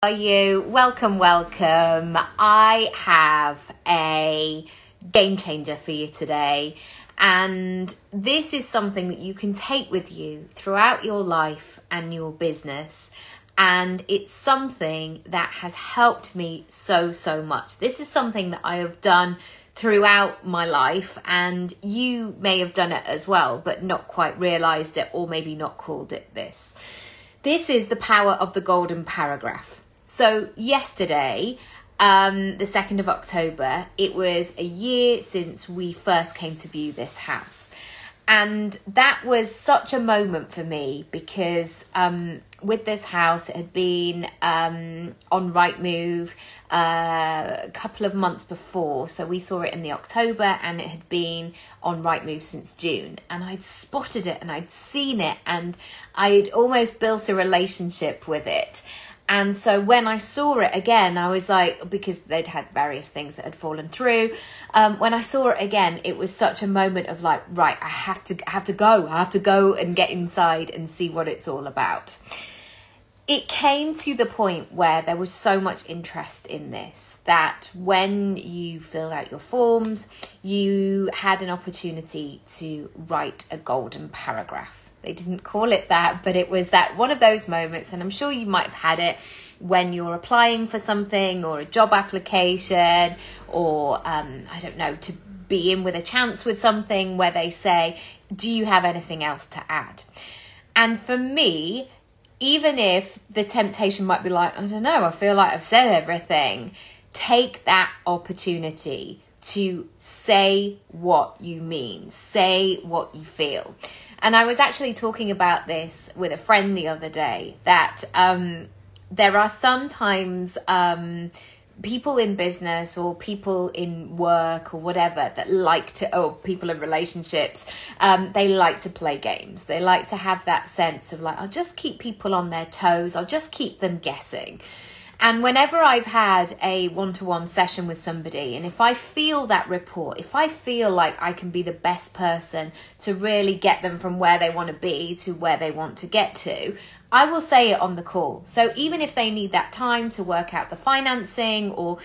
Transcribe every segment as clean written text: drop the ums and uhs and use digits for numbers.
Are you? Welcome. I have a game changer for you today, and this is something that you can take with you throughout your life and your business, and it's something that has helped me so much. This is something that I have done throughout my life, and you may have done it as well but not quite realized it, or maybe not called it this. This is the power of the golden paragraph. So yesterday, the 2nd of October, it was a year since we first came to view this house. And that was such a moment for me because with this house, it had been on Rightmove a couple of months before. So we saw it in the October, and it had been on Rightmove since June. And I'd spotted it and I'd seen it, and I'd almost built a relationship with it. And so when I saw it again, I was like, because they'd had various things that had fallen through. When I saw it again, it was such a moment of like, right, I have to go and get inside and see what it's all about. It came to the point where there was so much interest in this that when you filled out your forms, you had an opportunity to write a golden paragraph. They didn't call it that, but it was that one of those moments, and I'm sure you might have had it when you're applying for something or a job application, or I don't know, to be in with a chance with something where they say, do you have anything else to add? And for me, even if the temptation might be like, I don't know, I feel like I've said everything, take that opportunity to say what you mean, say what you feel. And I was actually talking about this with a friend the other day, that there are sometimes people in business or people in work or whatever that like to, or people in relationships, they like to play games. They like to have that sense of like, I'll just keep people on their toes. I'll just keep them guessing. And whenever I've had a one-to-one session with somebody, and if I feel that rapport, if I feel like I can be the best person to really get them from where they want to be to where they want to get to, I will say it on the call. So even if they need that time to work out the financing or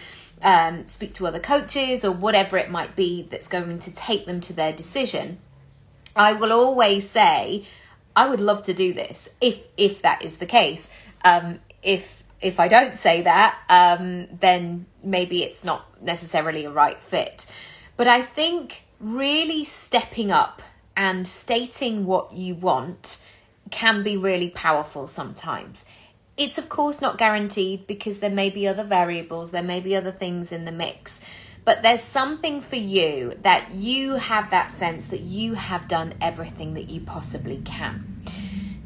speak to other coaches or whatever it might be that's going to take them to their decision, I will always say, I would love to do this if that is the case. If I don't say that, then maybe it's not necessarily a right fit. But I think really stepping up and stating what you want can be really powerful sometimes. It's of course not guaranteed, because there may be other variables, there may be other things in the mix. But there's something for you that you have that sense that you have done everything that you possibly can.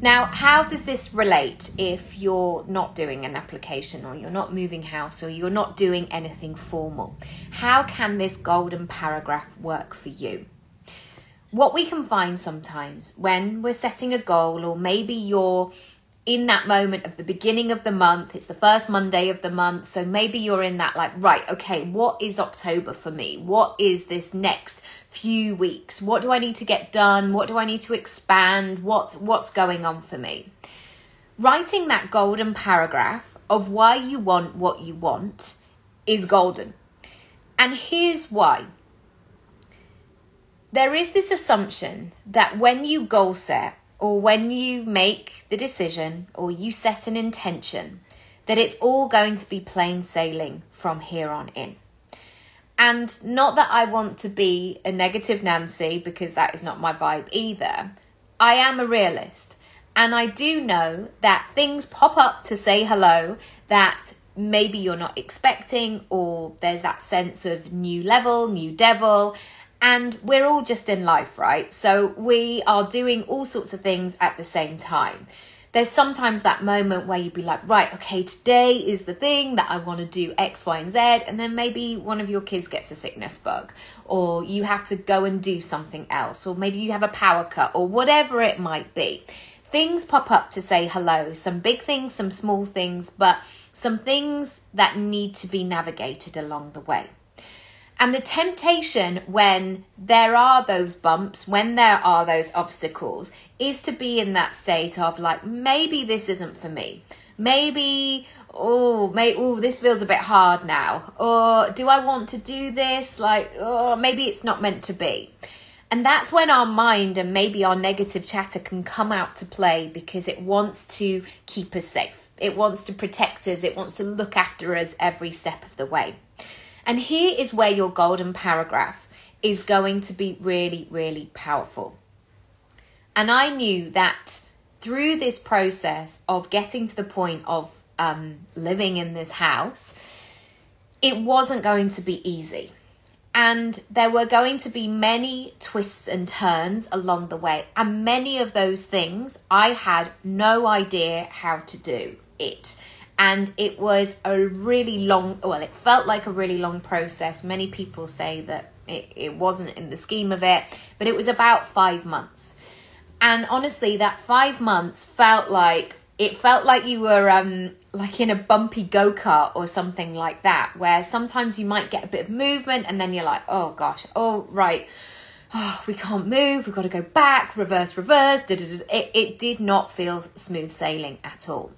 Now, how does this relate if you're not doing an application, or you're not moving house, or you're not doing anything formal? How can this golden paragraph work for you? What we can find sometimes when we're setting a goal, or maybe you're in that moment of the beginning of the month, it's the first Monday of the month, so maybe you're in that like, right, okay, what is October for me? What is this next few weeks? What do I need to get done? What do I need to expand? What's going on for me? Writing that golden paragraph of why you want what you want is golden. And here's why. There is this assumption that when you goal set, or when you make the decision, or you set an intention, that it's all going to be plain sailing from here on in. And not that I want to be a negative Nancy, because that is not my vibe either. I am a realist, and I do know that things pop up to say hello that maybe you're not expecting, or there's that sense of new level, new devil. And we're all just in life, right? So we are doing all sorts of things at the same time. There's sometimes that moment where you'd be like, right, okay, today is the thing that I want to do X, Y, and Z. And then maybe one of your kids gets a sickness bug, or you have to go and do something else, or maybe you have a power cut, or whatever it might be. Things pop up to say hello, some big things, some small things, but some things that need to be navigated along the way. And the temptation when there are those bumps, when there are those obstacles, is to be in that state of like, maybe this isn't for me. Maybe this feels a bit hard now. Or do I want to do this? Like, oh, maybe it's not meant to be. And that's when our mind and maybe our negative chatter can come out to play, because it wants to keep us safe. It wants to protect us. It wants to look after us every step of the way. And here is where your golden paragraph is going to be really, really powerful. And I knew that through this process of getting to the point of living in this house, it wasn't going to be easy. And there were going to be many twists and turns along the way. And many of those things, I had no idea how to do it. And it was a really long, well, it felt like a really long process. Many people say that it wasn't in the scheme of it, but it was about 5 months. And honestly, that 5 months felt like you were like in a bumpy go-kart or something like that, where sometimes you might get a bit of movement and then you're like, oh gosh, oh right, oh, we can't move, we've got to go back, reverse, it did not feel smooth sailing at all.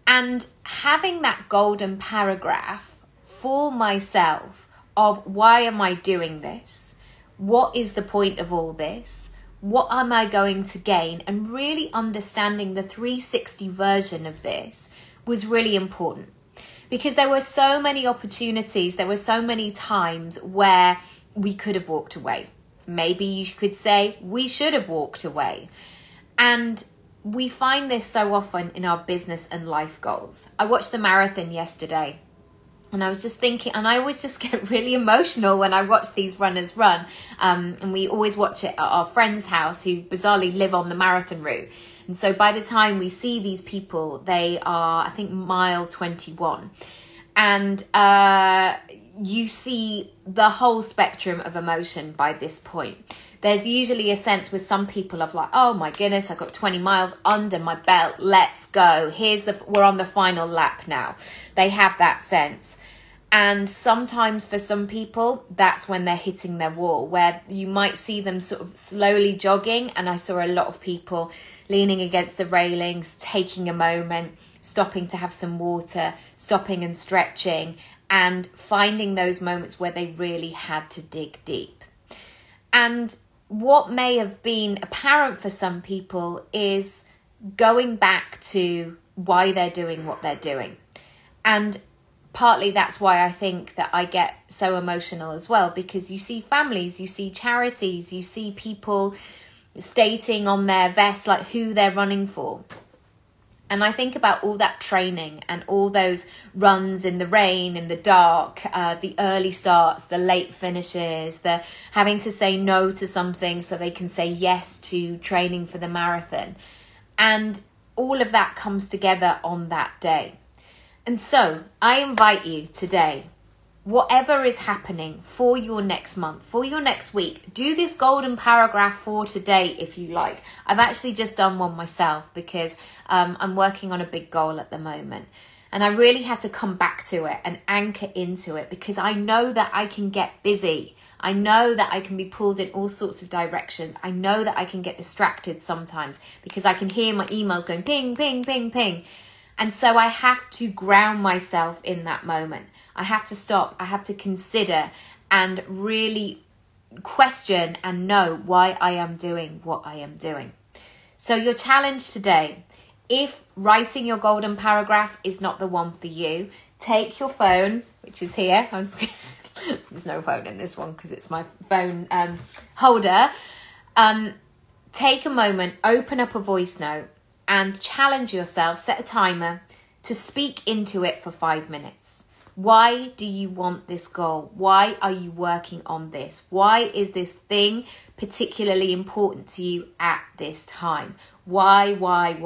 And having that golden paragraph for myself of why am I doing this, what is the point of all this, what am I going to gain, and really understanding the 360 version of this was really important, because there were so many opportunities, there were so many times where we could have walked away. Maybe you could say we should have walked away. And we find this so often in our business and life goals. I watched the marathon yesterday, and I was just thinking, and I always just get really emotional when I watch these runners run. And we always watch it at our friend's house who bizarrely live on the marathon route. And so by the time we see these people, they are, I think, mile 21. And you see the whole spectrum of emotion by this point. There's usually a sense with some people of like, oh my goodness, I've got 20 miles under my belt. Let's go. We're on the final lap now. They have that sense. And sometimes for some people, that's when they're hitting their wall, where you might see them sort of slowly jogging. And I saw a lot of people leaning against the railings, taking a moment, stopping to have some water, stopping and stretching, and finding those moments where they really had to dig deep. And what may have been apparent for some people is going back to why they're doing what they're doing. And partly that's why I think that I get so emotional as well, because you see families, you see charities, you see people stating on their vest like who they're running for. And I think about all that training and all those runs in the rain, in the dark, the early starts, the late finishes, the having to say no to something so they can say yes to training for the marathon. And all of that comes together on that day. And so I invite you today, whatever is happening for your next month, for your next week, do this golden paragraph for today if you like. I've actually just done one myself because I'm working on a big goal at the moment. And I really had to come back to it and anchor into it, because I know that I can get busy. I know that I can be pulled in all sorts of directions. I know that I can get distracted sometimes because I can hear my emails going ping, ping, ping, ping. And so I have to ground myself in that moment. I have to stop. I have to consider and really question and know why I am doing what I am doing. So your challenge today, if writing your golden paragraph is not the one for you, take your phone, which is here. There's no phone in this one because it's my phone holder. Take a moment, open up a voice note and challenge yourself, set a timer to speak into it for 5 minutes. Why do you want this goal? Why are you working on this? Why is this thing particularly important to you at this time? Why? What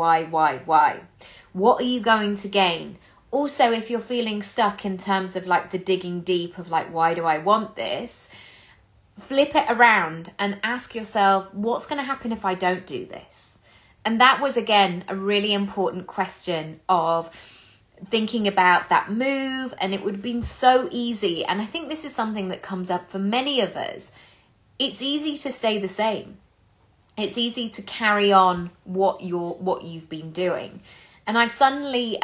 are you going to gain? Also, if you're feeling stuck in terms of like the digging deep of like, why do I want this? Flip it around and ask yourself, what's going to happen if I don't do this? And that was, again, a really important question of thinking about that move. And it would have been so easy. And I think this is something that comes up for many of us. It's easy to stay the same. It's easy to carry on what you've been doing. And I've suddenly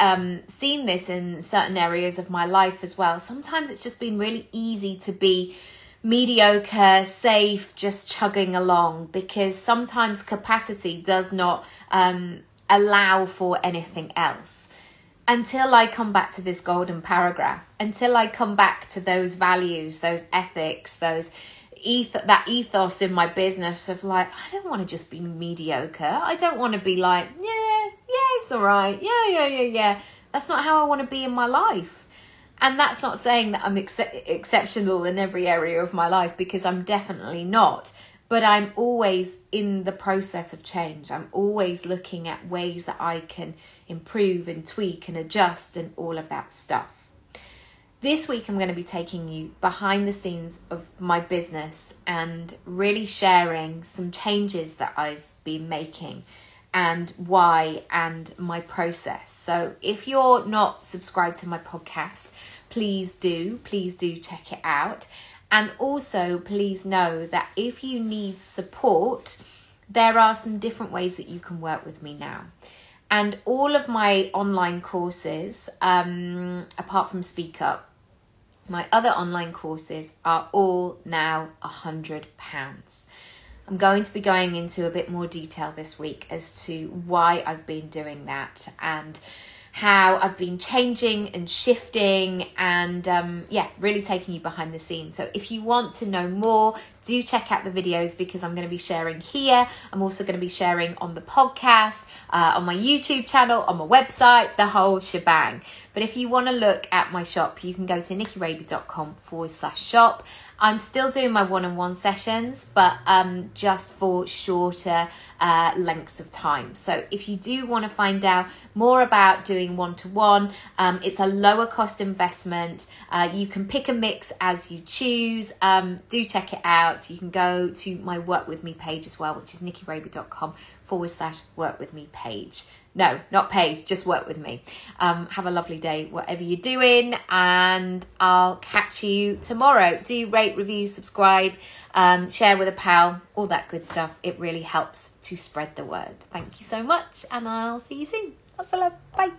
seen this in certain areas of my life as well. Sometimes it's just been really easy to be mediocre, safe, just chugging along, because sometimes capacity does not allow for anything else. Until I come back to this golden paragraph, until I come back to those values, those ethics, that ethos in my business of like, I don't want to just be mediocre. I don't want to be like, yeah, it's all right. Yeah. That's not how I want to be in my life. And that's not saying that I'm exceptional in every area of my life, because I'm definitely not. But I'm always in the process of change. I'm always looking at ways that I can improve and tweak and adjust and all of that stuff. This week, I'm going to be taking you behind the scenes of my business and really sharing some changes that I've been making and why and my process. So if you're not subscribed to my podcast, please do check it out. And also, please know that if you need support, there are some different ways that you can work with me now. And all of my online courses, apart from Speak Up, my other online courses are all now £100. I'm going to be going into a bit more detail this week as to why I've been doing that and how I've been changing and shifting and really taking you behind the scenes. So if you want to know more, do check out the videos, because I'm going to be sharing here. I'm also going to be sharing on the podcast, on my YouTube channel, on my website, the whole shebang. But if you want to look at my shop, you can go to nickyraby.com/shop. I'm still doing my one-on-one sessions, but just for shorter lengths of time. So if you do want to find out more about doing one-to-one, it's a lower cost investment. You can pick a mix as you choose. Do check it out. You can go to my Work With Me page as well, which is nickyraby.com/work with me page. No, not page, just work with me. Have a lovely day, whatever you're doing, and I'll catch you tomorrow. Do rate, review, subscribe, share with a pal, all that good stuff. It really helps to spread the word. Thank you so much, and I'll see you soon. Lots of love. Bye.